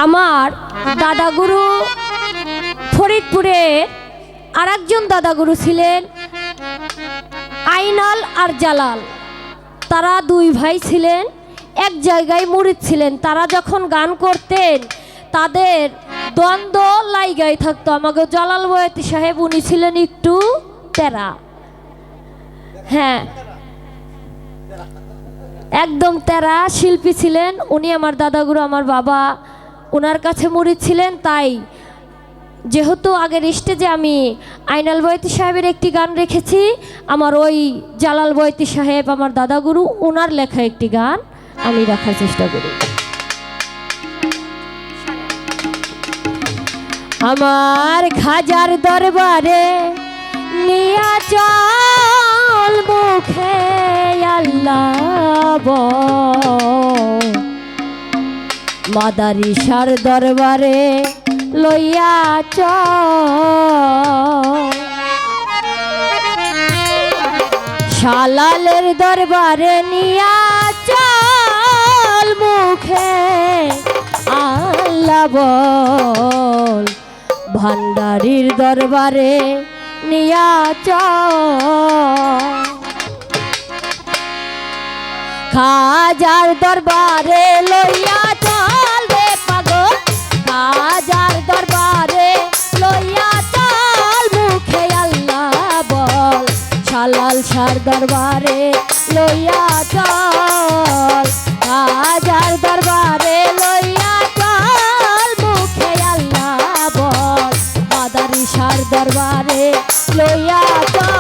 আমার দাদাগুরু ফরিদপুরে আরেকজন দাদাগুরু ছিলেন আইনাল আর জালাল। তারা দুই ভাই ছিলেন, এক জায়গায় মুরিদ ছিলেন। তারা যখন গান করতেন তাদের দ্বন্দ্ব লাইগাই থাকতো। আমাকে জালাল বয়াতি সাহেব উনি ছিলেন একটু তেরা, হ্যাঁ একদম তেরা শিল্পী ছিলেন উনি। আমার দাদাগুরু আমার বাবা ওনার কাছে মুরিদ ছিলেন। তাই যেহেতু আগের স্টেজে আমি আইনাল বয়াতি সাহেবের একটি গান রেখেছি, আমার ওই জালাল বয়াতি সাহেব আমার দাদাগুরু ওনার লেখা একটি গান আমি রাখার চেষ্টা করি। আমার খাজার দরবারে নিয়া চল মুখে আল্লাহ মাদারিসার দরবারে লইয়া চল, শালালের দরবারে নিয়া চল মুখে আল্লাহ বল, ভান্ডারির দরবারে নিয়া চল, খাজার দরবারে লইয়া চল রে পাগল, খাজার দরবারে লইয়া চল মুখে আল্লাহ বল, শালাল শার দরবারে লইয়া চল, খাজার দরবারে লইয়া চল মুখে আল্লাহ বল, মাদারিসার দরবারে লইয়া চল,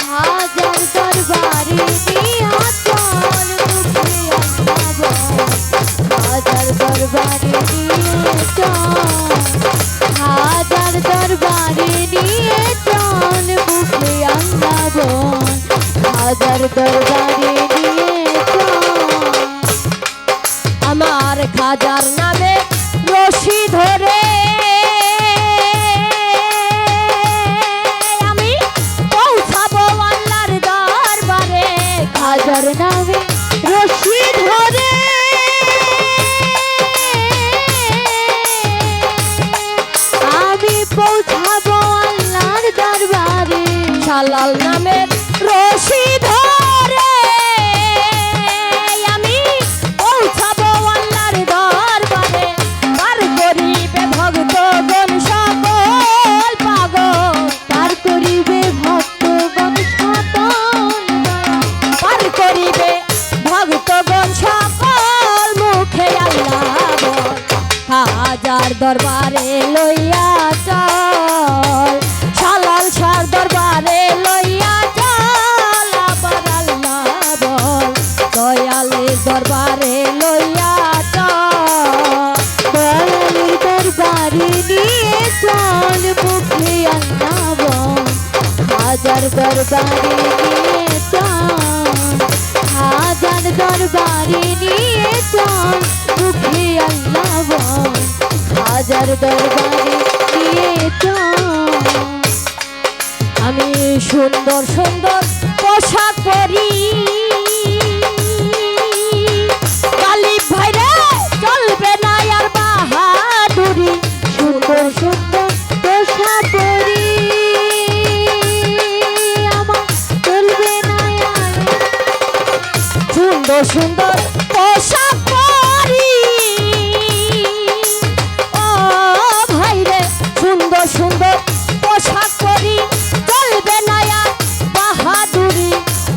খাজার দরবারে নিয়া চল মুখে আল্লাহ বল, খাজার দরবারে নিয়ে চল, খাজার দরবারে নিয়ে চল মুখে আল্লাহ বল, খাজার দরবারে নিয়ে চল। আমার খাজার নামে রশি ধরে আমি পৌঁছাবো আল্লাহর দরবারে, খাজার নামে রশি ধরে আমি পৌঁছাবো আল্লাহর দরবারে, শালাল নামের রশি ধরে আমি পৌঁছাবো আল্লাহর দরবারে, পার করিবে ভক্তগণ সকল পাগল, পার করিবে ভক্তগণ সকল, পার করিবে ভক্তগণ সকল মুখে আল্লাহ বল, খাজার দরবারে লইয়া চল, শালাল শার দরবারে লইয়া চল, আবার আল্লাহ বল, দয়ালের দরবারে লইয়া চল, দয়ালের দরবারে নিয়ে চল মুখে আল্লাহ বল, খাজার দরবারে নিয়ে চল, খাজার দরবারে নিয়ে চল মুখে আল্লাহ বল, খাজার দরবারে নিয়ে চল। আমি সুন্দর সুন্দর পোশাক পরি গালিব ভাইরে চলবে না আর বাহাদুরি, সুন্দর সুন্দর পোশাক পরি আমার চলবে না আর, সুন্দর সুন্দর পোশাক পরি ও ভাইরে সুন্দর সুন্দর পোশাক পরি চলবে না আর বাহাদুরি,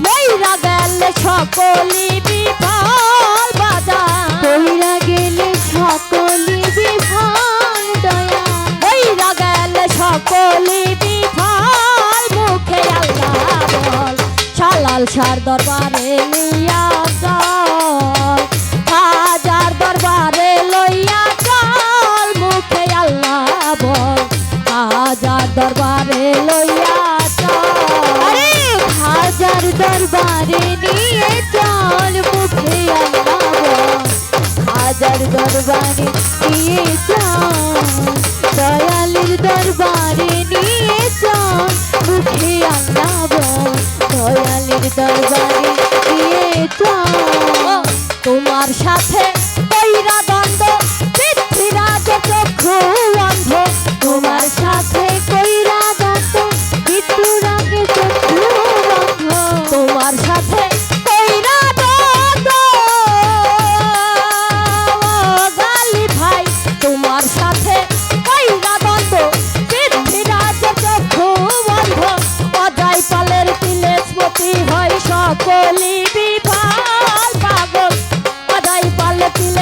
মইরা গেলে সকলি বিফল বাজার, মইরা গেলে সকলি বিফল দয়া, মইরা গেলে সকলি বিফল মুখে আল্লাহ বল, শালাল শার দরবারে লইয়া চল, খাজার দরবারে লইয়া চল মুখে আল্লাহ বল, খাজার দরবারে লইয়া চল, খাজার দরবারে নিয়ে চল মুখে আল্লাহ বল, খাজার দরবারে নিয়ে চল, দয়ালের দরবারে নিয়ে চল মুখে আল্লাহ বল, দয়ালের দরবারে নিয়ে চল। তোমার সাথে কইরা দ্বন্দ্ব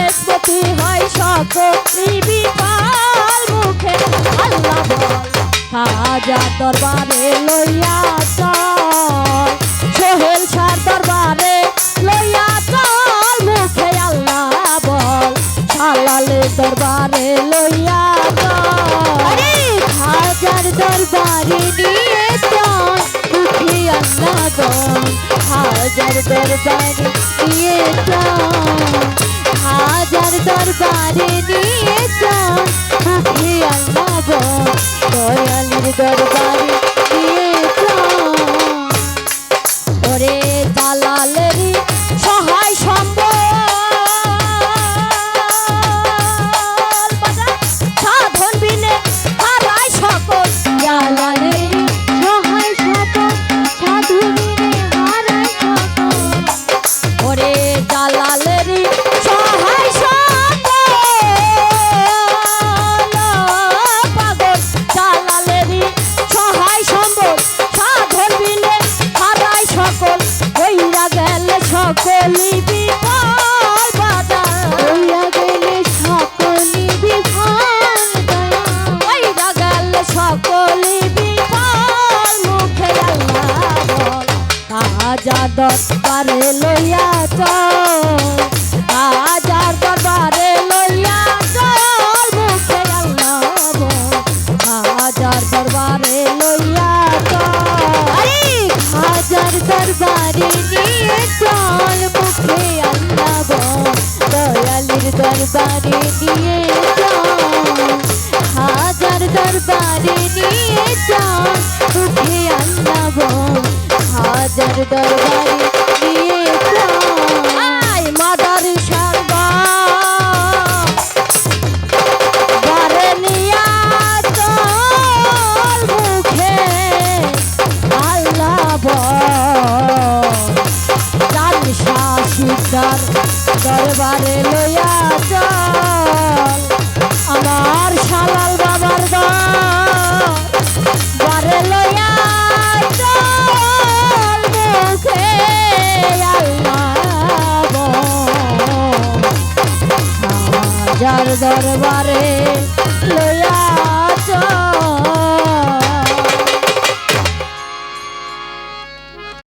কিসমতি হয় সকলি বিফল মুখে আল্লাহ বল খাজা দরবারে লইয়া চল সোহেল শাহর দরবারে লইয়া চল মুখে আল্লাহ বল শালালে দরবারে লইয়া চল আরে হাজার দরবারে নিয়ে চল মুখে আল্লাহ বল হাজার দরবারে নিয়ে চল হাজার দরবারে নিয়ে চল মুখে আল্লাহ বল দয়ালের দরবারে নিয়ে চল ওরে জালালেরই সহায় সম্বল সাধন বিনে হারায় সকল জালালের সহায় সকল সাধু মিলে হারায় সকল ওরে জালালেরই সহায় সম্বল পাগল জালালেরই সহায় সম্বল সাধন বিনে হারায় সকল হইয়া গেল সকলই বিফল বাজার হইয়া গেলে সকলি বিফল দয়া হইয়া গেল সকলই বিফল মুখে আল্লাহ বল হাজার দরবারে লইয়া চল হাজার দরবারে লইয়া চল মুখে আল্লাহ বল হাজার দরবারে লইয়া চল আরে হাজার দরবারে নিয়ে চল মুখে আল্লাহ বল দয়ালের দরবারে নিয়ে চল হাজার দরবারে নিয়ে চল মুখে আল্লাহ বল হাজার দরবারে নিয়ে চল আই মাদার সারবা বারে নিয়া চল মুখে আল্লাহ বল জান শাসিদার দরবারে লইয়া চল আমার শালাল বাবার বারে লইয়া চল মুখে আল্লাহ বল হাজার দরবারে লইয়া